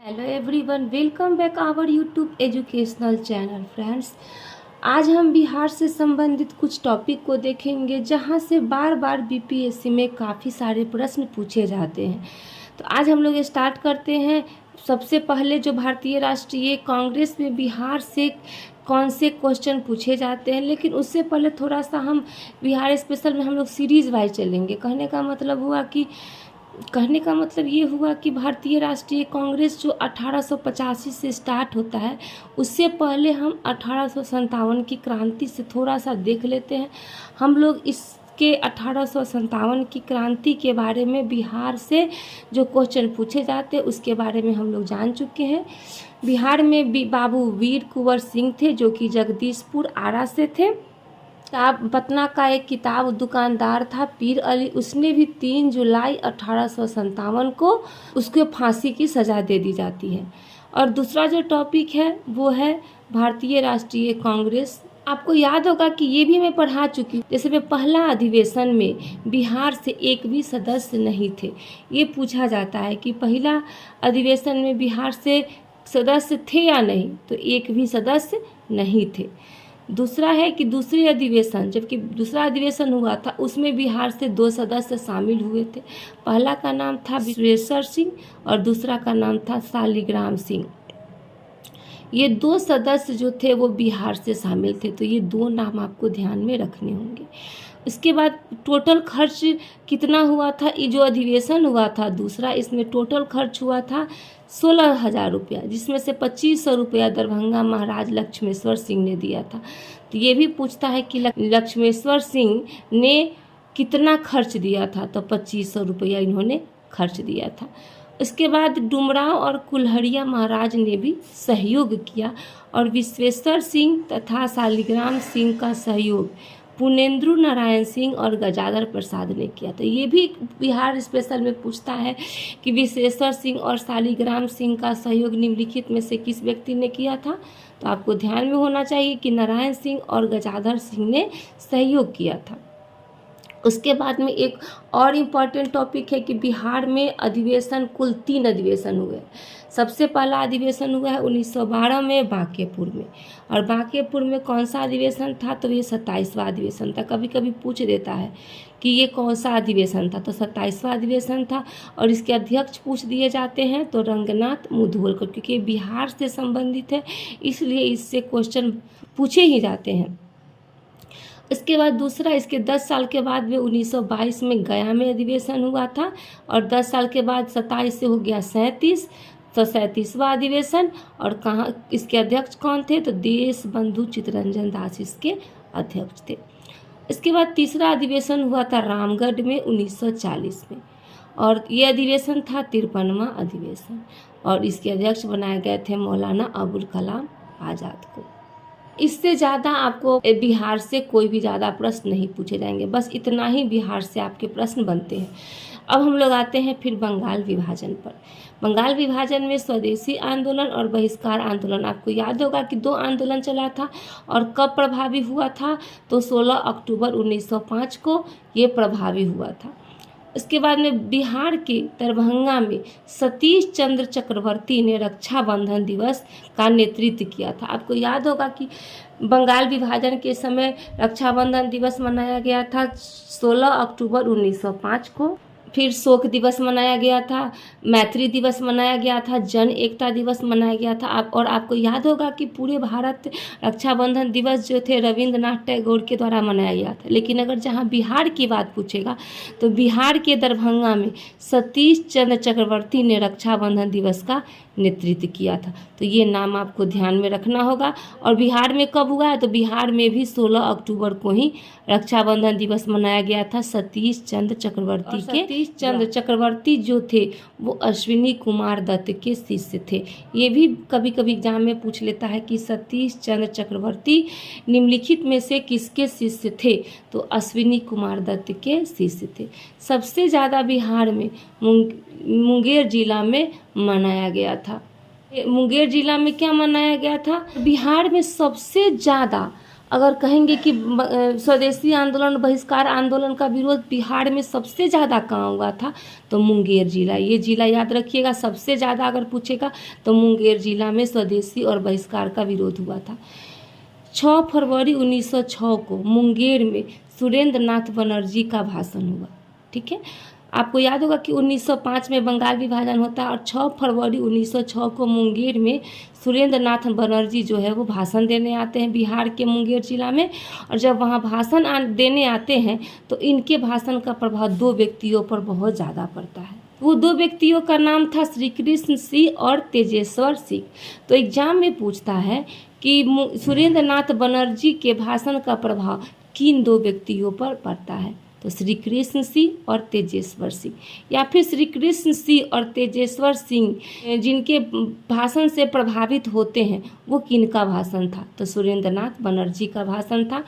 Hello everyone, welcome back our YouTube educational channel. Friends, आज हम बिहार से संबंधित कुछ टॉपिक को देखेंगे जहां से बार बार बीपीएससी में काफ़ी सारे प्रश्न पूछे जाते हैं। तो आज हम लोग स्टार्ट करते हैं। सबसे पहले जो भारतीय राष्ट्रीय कांग्रेस में बिहार से कौन से क्वेश्चन पूछे जाते हैं, लेकिन उससे पहले थोड़ा सा हम बिहार स्पेशल में हम लोग सीरीज़ वाइज चलेंगे। कहने का मतलब ये हुआ कि भारतीय राष्ट्रीय कांग्रेस जो 1885 से स्टार्ट होता है, उससे पहले हम 1857 की क्रांति से थोड़ा सा देख लेते हैं। हम लोग इसके 1857 की क्रांति के बारे में बिहार से जो क्वेश्चन पूछे जाते हैं उसके बारे में हम लोग जान चुके हैं। बिहार में बाबू वीर कुंवर सिंह थे जो कि जगदीशपुर आरा से थे। पटना का एक किताब दुकानदार था पीर अली, उसने भी 3 जुलाई 1857 को उसको फांसी की सज़ा दे दी जाती है। और दूसरा जो टॉपिक है वो है भारतीय राष्ट्रीय कांग्रेस। आपको याद होगा कि ये भी मैं पढ़ा चुकी हूँ। जैसे मैं पहला अधिवेशन में बिहार से एक भी सदस्य नहीं थे। ये पूछा जाता है कि पहला अधिवेशन में बिहार से सदस्य थे या नहीं, तो एक भी सदस्य नहीं थे। दूसरा है कि दूसरे अधिवेशन, जबकि दूसरा अधिवेशन हुआ था उसमें बिहार से 2 सदस्य शामिल हुए थे। पहला का नाम था विश्वेश्वर सिंह और दूसरा का नाम था शालिग्राम सिंह। ये 2 सदस्य जो थे वो बिहार से शामिल थे, तो ये 2 नाम आपको ध्यान में रखने होंगे। इसके बाद टोटल खर्च कितना हुआ था, ये जो अधिवेशन हुआ था दूसरा, इसमें टोटल खर्च हुआ था 16,000 रुपया, जिसमें से 2500 रुपया दरभंगा महाराज लक्ष्मेश्वर सिंह ने दिया था। तो ये भी पूछता है कि लक्ष्मेश्वर सिंह ने कितना खर्च दिया था, तो 2500 रुपया इन्होंने खर्च दिया था। इसके बाद डुमराव और कुल्हड़िया महाराज ने भी सहयोग किया और विश्वेश्वर सिंह तथा शालिग्राम सिंह का सहयोग पुनेंद्र नारायण सिंह और गजाधर प्रसाद ने किया। तो ये भी बिहार स्पेशल में पूछता है कि विश्वेश्वर सिंह और शालिग्राम सिंह का सहयोग निम्नलिखित में से किस व्यक्ति ने किया था। तो आपको ध्यान में होना चाहिए कि नारायण सिंह और गजाधर सिंह ने सहयोग किया था। उसके बाद में एक और इम्पॉर्टेंट टॉपिक है कि बिहार में अधिवेशन कुल 3 अधिवेशन हुए। सबसे पहला अधिवेशन हुआ है 1912 में बांकेपुर में। और बांकेपुर में कौन सा अधिवेशन था, तो ये 27वां अधिवेशन था। कभी कभी पूछ देता है कि ये कौन सा अधिवेशन था, तो 27वां अधिवेशन था। और इसके अध्यक्ष पूछ दिए जाते हैं तो रंगनाथ मुधोलकर, क्योंकि बिहार से संबंधित है इसलिए इससे क्वेश्चन पूछे ही जाते हैं। इसके बाद दूसरा, इसके 10 साल के बाद में 1922 में गया में अधिवेशन हुआ था और 10 साल के बाद 27 से हो गया 37, तो 37वां अधिवेशन। और कहाँ इसके अध्यक्ष कौन थे, तो देश बंधु चित्तरंजन दास इसके अध्यक्ष थे। इसके बाद तीसरा अधिवेशन हुआ था रामगढ़ में 1940 में और ये अधिवेशन था 53वां अधिवेशन और इसके अध्यक्ष बनाए गए थे मौलाना अबुल कलाम आज़ाद को। इससे ज़्यादा आपको बिहार से कोई भी ज़्यादा प्रश्न नहीं पूछे जाएंगे, बस इतना ही बिहार से आपके प्रश्न बनते हैं। अब हम लोग आते हैं फिर बंगाल विभाजन पर। बंगाल विभाजन में स्वदेशी आंदोलन और बहिष्कार आंदोलन, आपको याद होगा कि 2 आंदोलन चला था और कब प्रभावी हुआ था, तो 16 अक्टूबर 1905 को ये प्रभावी हुआ था। इसके बाद में बिहार के दरभंगा में सतीश चंद्र चक्रवर्ती ने रक्षाबंधन दिवस का नेतृत्व किया था। आपको याद होगा कि बंगाल विभाजन के समय रक्षाबंधन दिवस मनाया गया था 16 अक्टूबर 1905 को। फिर शोक दिवस मनाया गया था, मैत्री दिवस मनाया गया था, जन एकता दिवस मनाया गया था। और आपको याद होगा कि पूरे भारत रक्षाबंधन दिवस जो थे रविंद्रनाथ टैगोर के द्वारा मनाया गया था। लेकिन अगर जहां बिहार की बात पूछेगा तो बिहार के दरभंगा में सतीश चंद्र चक्रवर्ती ने रक्षाबंधन दिवस का नेतृत्व किया था। तो ये नाम आपको ध्यान में रखना होगा। और बिहार में कब हुआ है, तो बिहार में भी 16 अक्टूबर को ही रक्षाबंधन दिवस मनाया गया था सतीश चंद्र चक्रवर्ती के। सतीश चंद्र चक्रवर्ती जो थे वो अश्विनी कुमार दत्त के शिष्य थे। ये भी कभी कभी एग्जाम में पूछ लेता है कि सतीश चंद्र चक्रवर्ती निम्नलिखित में से किसके शिष्य थे, तो अश्विनी कुमार दत्त के शिष्य थे। सबसे ज़्यादा बिहार में मुंगेर जिला में मनाया गया था। मुंगेर जिला में क्या मनाया गया था, बिहार में सबसे ज़्यादा अगर कहेंगे कि स्वदेशी आंदोलन, बहिष्कार आंदोलन का विरोध बिहार में सबसे ज़्यादा कहाँ हुआ था, तो मुंगेर जिला, ये जिला याद रखिएगा। सबसे ज़्यादा अगर पूछेगा तो मुंगेर जिला में स्वदेशी और बहिष्कार का विरोध हुआ था। 6 फरवरी 1906 को मुंगेर में सुरेंद्र नाथ बनर्जी का भाषण हुआ। ठीक है, आपको याद होगा कि 1905 में बंगाल विभाजन होता है और 6 फरवरी 1906 को मुंगेर में सुरेंद्र नाथ बनर्जी जो है वो भाषण देने आते हैं बिहार के मुंगेर जिला में। और जब वहाँ भाषण देने आते हैं तो इनके भाषण का प्रभाव 2 व्यक्तियों पर बहुत ज़्यादा पड़ता है। वो 2 व्यक्तियों का नाम था श्री कृष्ण सिंह और तेजेश्वर सिंह। तो एग्जाम में पूछता है कि सुरेंद्र नाथ बनर्जी के भाषण का प्रभाव किन 2 व्यक्तियों पर पड़ता है, तो श्री कृष्ण सिंह और तेजेश्वर सिंह, या फिर श्री कृष्ण सिंह और तेजेश्वर सिंह जिनके भाषण से प्रभावित होते हैं वो किनका भाषण था, तो सुरेंद्र नाथ बनर्जी का भाषण था।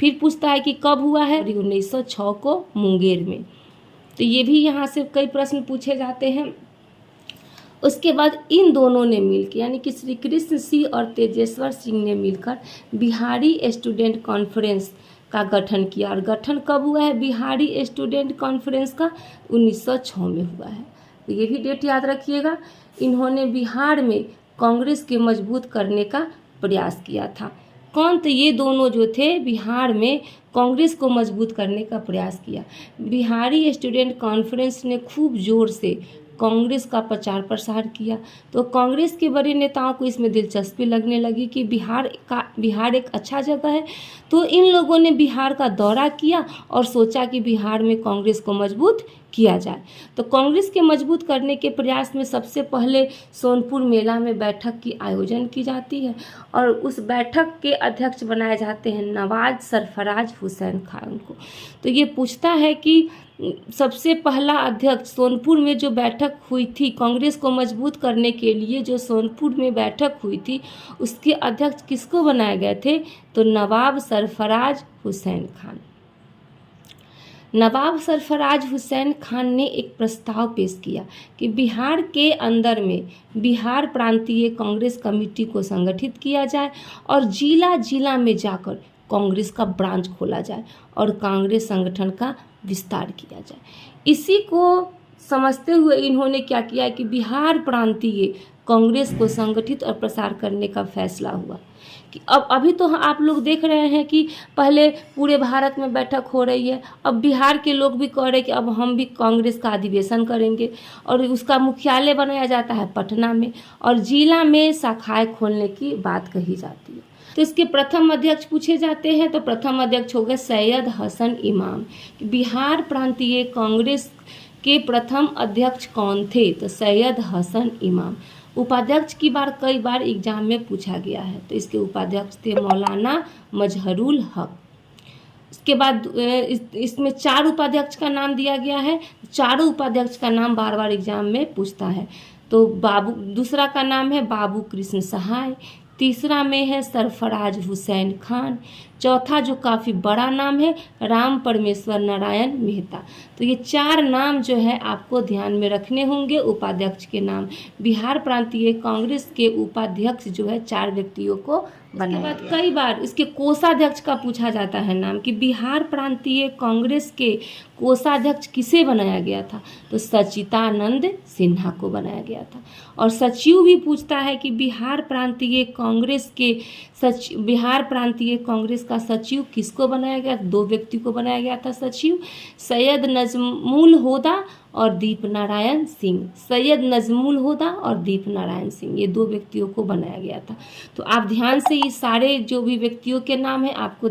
फिर पूछता है कि कब हुआ है, 1906 को मुंगेर में। तो ये भी यहाँ से कई प्रश्न पूछे जाते हैं। उसके बाद इन दोनों ने मिलकर, यानी कि श्री कृष्ण सिंह और तेजेश्वर सिंह ने मिलकर बिहारी स्टूडेंट कॉन्फ्रेंस का गठन किया। और गठन कब हुआ है बिहारी स्टूडेंट कॉन्फ्रेंस का, 1906 में हुआ है। तो ये भी डेट याद रखिएगा। इन्होंने बिहार में कांग्रेस के मजबूत करने का प्रयास किया था। कौन? तो ये दोनों जो थे बिहार में कांग्रेस को मजबूत करने का प्रयास किया। बिहारी स्टूडेंट कॉन्फ्रेंस ने खूब जोर से कांग्रेस का प्रचार प्रसार किया। तो कांग्रेस के बड़े नेताओं को इसमें दिलचस्पी लगने लगी कि बिहार एक अच्छा जगह है। तो इन लोगों ने बिहार का दौरा किया और सोचा कि बिहार में कांग्रेस को मजबूत किया जाए। तो कांग्रेस के मजबूत करने के प्रयास में सबसे पहले सोनपुर मेला में बैठक की आयोजन की जाती है और उस बैठक के अध्यक्ष बनाए जाते हैं नवाब सरफराज हुसैन खान को। तो ये पूछता है कि सबसे पहला अध्यक्ष सोनपुर में जो बैठक हुई थी कांग्रेस को मजबूत करने के लिए, जो सोनपुर में बैठक हुई थी उसके अध्यक्ष किसको बनाए गए थे, तो नवाब सरफराज हुसैन खान। नवाब सरफराज हुसैन खान ने एक प्रस्ताव पेश किया कि बिहार के अंदर में बिहार प्रांतीय कांग्रेस कमेटी को संगठित किया जाए और जिला जिला में जाकर कांग्रेस का ब्रांच खोला जाए और कांग्रेस संगठन का विस्तार किया जाए। इसी को समझते हुए इन्होंने क्या किया कि बिहार प्रांतीय कांग्रेस को संगठित और प्रसार करने का फैसला हुआ। कि अब अभी तो आप लोग देख रहे हैं कि पहले पूरे भारत में बैठक हो रही है, अब बिहार के लोग भी कह रहे हैं कि अब हम भी कांग्रेस का अधिवेशन करेंगे और उसका मुख्यालय बनाया जाता है पटना में और जिला में शाखाएं खोलने की बात कही जाती है। तो इसके प्रथम अध्यक्ष पूछे जाते हैं, तो प्रथम अध्यक्ष हो गए सैयद हसन इमाम। बिहार प्रांतीय कांग्रेस के प्रथम अध्यक्ष कौन थे, तो सैयद हसन इमाम। उपाध्यक्ष की कई बार एग्जाम में पूछा गया है, तो इसके उपाध्यक्ष थे मौलाना मजहरुल हक। इसके बाद इसमें 4 उपाध्यक्ष का नाम दिया गया है। चारों उपाध्यक्ष का नाम बार बार एग्जाम में पूछता है। तो दूसरा का नाम है बाबू कृष्ण सहाय, तीसरा में है सरफराज हुसैन खान, चौथा जो काफ़ी बड़ा नाम है राम परमेश्वर नारायण मेहता। तो ये 4 नाम जो है आपको ध्यान में रखने होंगे उपाध्यक्ष के नाम। बिहार प्रांतीय कांग्रेस के उपाध्यक्ष जो है 4 व्यक्तियों को बनाया गया। बाद कई बार इसके कोषाध्यक्ष का पूछा जाता है नाम कि बिहार प्रांतीय कांग्रेस के कोषाध्यक्ष किसे बनाया गया था, तो सच्चिदानंद सिन्हा को बनाया गया था। और सचिव भी पूछता है कि बिहार प्रांतीय कांग्रेस का सचिव किसको बनाया गया, 2 व्यक्ति को बनाया गया था सचिव, सैयद नजमुल होदा और दीप नारायण सिंह। सैयद नजमुल होदा और दीप नारायण सिंह, ये 2 व्यक्तियों को बनाया गया था। तो आप ध्यान से ये सारे जो भी व्यक्तियों के नाम हैं आपको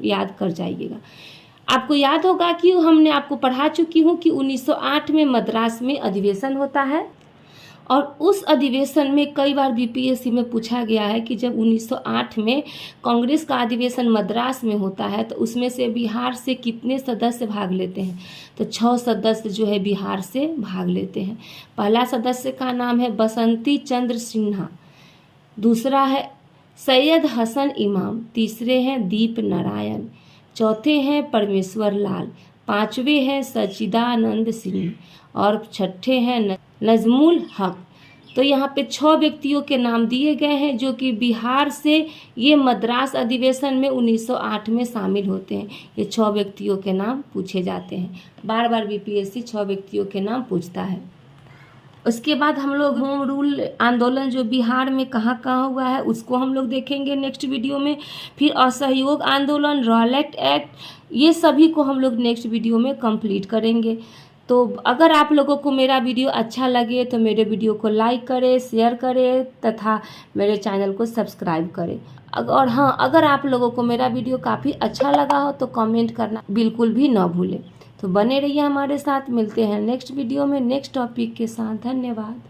याद कर जाइएगा। आपको याद होगा कि हमने आपको पढ़ा चुकी हूँ कि 1908 में मद्रास में अधिवेशन होता है और उस अधिवेशन में कई बार बीपीएससी में पूछा गया है कि जब 1908 में कांग्रेस का अधिवेशन मद्रास में होता है तो उसमें से बिहार से कितने सदस्य भाग लेते हैं, तो 6 सदस्य जो है बिहार से भाग लेते हैं। पहला सदस्य का नाम है बसंती चंद्र सिन्हा, दूसरा है सैयद हसन इमाम, तीसरे हैं दीप नारायण, चौथे हैं परमेश्वर लाल, 5वें हैं सच्चिदानंद सिंह और 6ठे हैं नजमुल हक। तो यहाँ पे 6 व्यक्तियों के नाम दिए गए हैं जो कि बिहार से ये मद्रास अधिवेशन में 1908 में शामिल होते हैं। ये 6 व्यक्तियों के नाम पूछे जाते हैं। बार बार बीपीएससी 6 व्यक्तियों के नाम पूछता है। उसके बाद हम लोग होम रूल आंदोलन जो बिहार में कहाँ कहाँ हुआ है उसको हम लोग देखेंगे नेक्स्ट वीडियो में। फिर असहयोग आंदोलन, रॉलेट एक्ट, ये सभी को हम लोग नेक्स्ट वीडियो में कंप्लीट करेंगे। तो अगर आप लोगों को मेरा वीडियो अच्छा लगे तो मेरे वीडियो को लाइक करें, शेयर करें तथा मेरे चैनल को सब्सक्राइब करें। और हाँ, अगर आप लोगों को मेरा वीडियो काफ़ी अच्छा लगा हो तो कमेंट करना बिल्कुल भी ना भूलें। तो बने रहिए हमारे साथ, मिलते हैं नेक्स्ट वीडियो में नेक्स्ट टॉपिक के साथ। धन्यवाद।